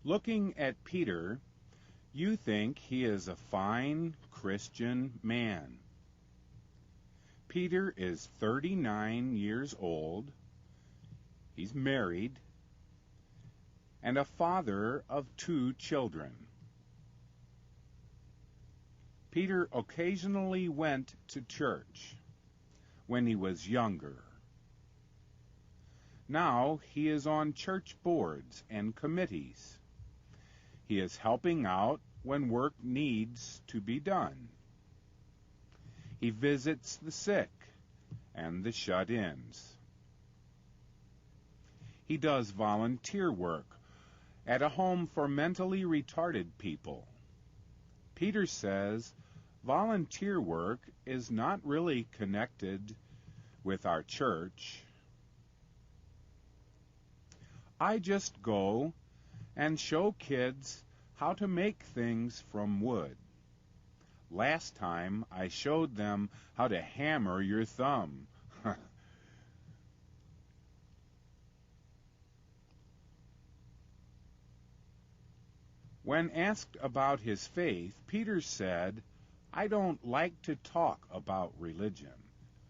Looking at Peter, you think he is a fine Christian man. Peter is 39 years old, he's married, and a father of 2 children. Peter occasionally went to church when he was younger. Now he is on church boards and committees. He is helping out when work needs to be done. He visits the sick and the shut-ins. He does volunteer work at a home for mentally retarded people. Peter says volunteer work is not really connected with our church. I just go and show kids how to make things from wood. Last time I showed them how to hammer your thumb. When asked about his faith, Peter said, "I don't like to talk about religion.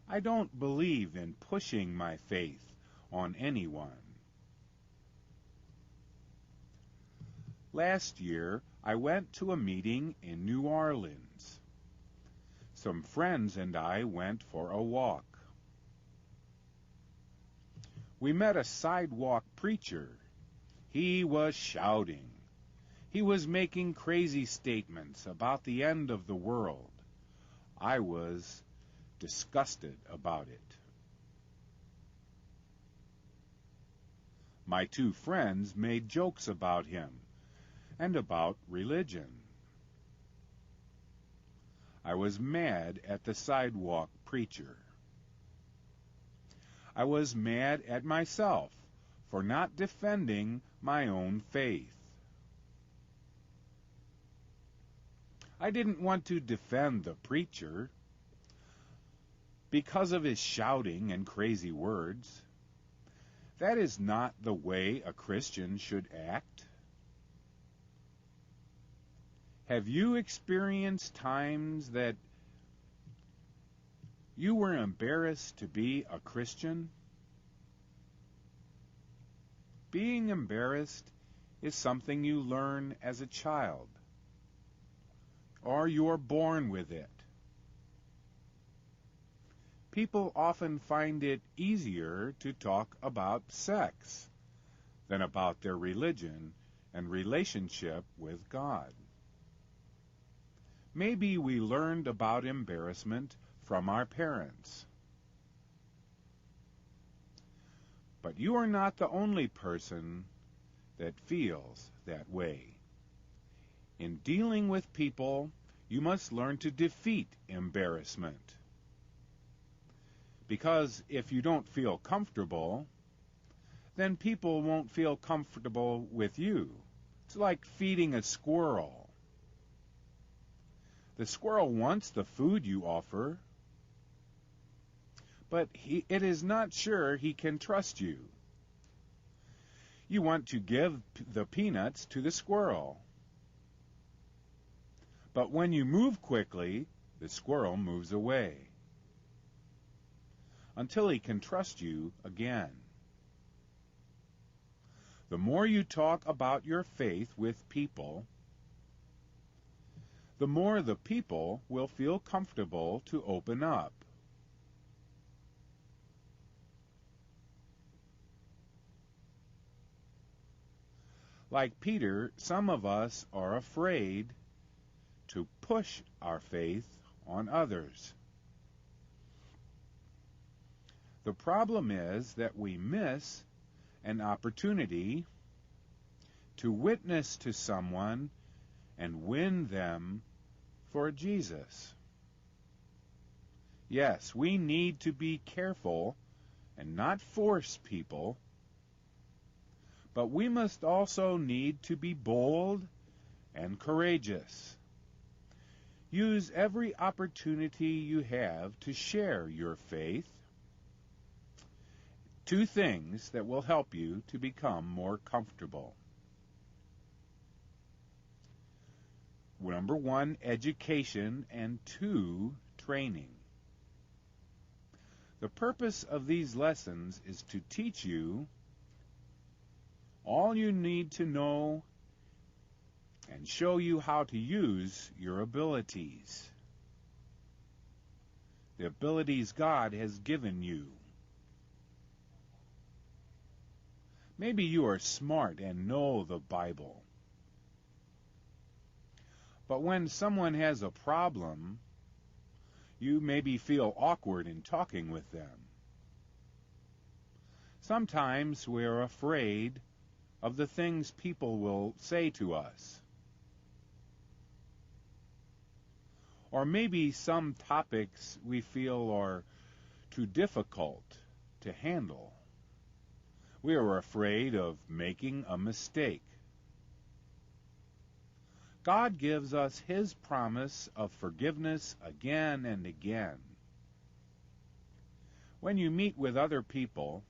I don't believe in pushing my faith on anyone." Last year, I went to a meeting in New Orleans. Some friends and I went for a walk. We met a sidewalk preacher. He was shouting. He was making crazy statements about the end of the world. I was disgusted about it. My 2 friends made jokes about him and about religion. I was mad at the sidewalk preacher. I was mad at myself for not defending my own faith. I didn't want to defend the preacher because of his shouting and crazy words. That is not the way a Christian should act. Have you experienced times that you were embarrassed to be a Christian? Being embarrassed is something you learn as a child, or you're born with it. People often find it easier to talk about sex than about their religion and relationship with God. Maybe we learned about embarrassment from our parents. But you are not the only person that feels that way. In dealing with people, you must learn to defeat embarrassment. Because if you don't feel comfortable, then people won't feel comfortable with you. It's like feeding a squirrel. The squirrel wants the food you offer, but it is not sure he can trust you. You want to give the peanuts to the squirrel. But when you move quickly, the squirrel moves away until he can trust you again. The more you talk about your faith with people, the more the people will feel comfortable to open up. Like Peter, some of us are afraid to push our faith on others. The problem is that we miss an opportunity to witness to someone and win them for Jesus. Yes, we need to be careful and not force people, but we must also need to be bold and courageous. Use every opportunity you have to share your faith. 2 things that will help you to become more comfortable. number one, education, and two, training. The purpose of these lessons is to teach you all you need to know and show you how to use your abilities. The abilities God has given you. Maybe you are smart and know the Bible. But when someone has a problem, you maybe feel awkward in talking with them. Sometimes we're afraid of the things people will say to us. Or maybe some topics we feel are too difficult to handle. We are afraid of making a mistake. God gives us His promise of forgiveness again and again. When you meet with other people,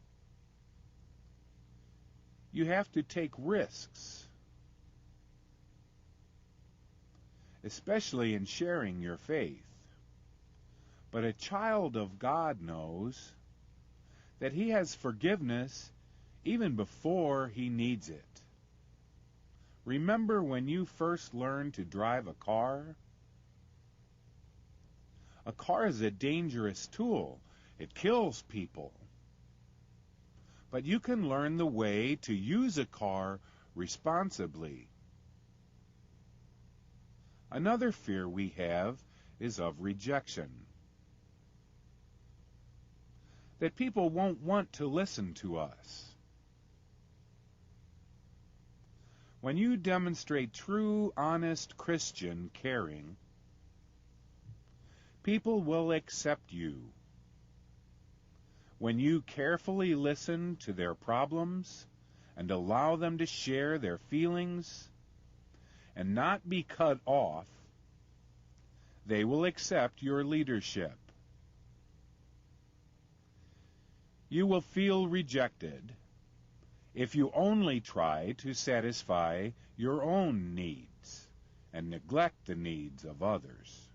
you have to take risks, especially in sharing your faith. But a child of God knows that he has forgiveness even before he needs it. Remember when you first learned to drive a car? A car is a dangerous tool. It kills people. But you can learn the way to use a car responsibly. Another fear we have is of rejection. That people won't want to listen to us. When you demonstrate true, honest Christian caring, people will accept you. When you carefully listen to their problems and allow them to share their feelings and not be cut off, they will accept your leadership. You will feel rejected if you only try to satisfy your own needs and neglect the needs of others.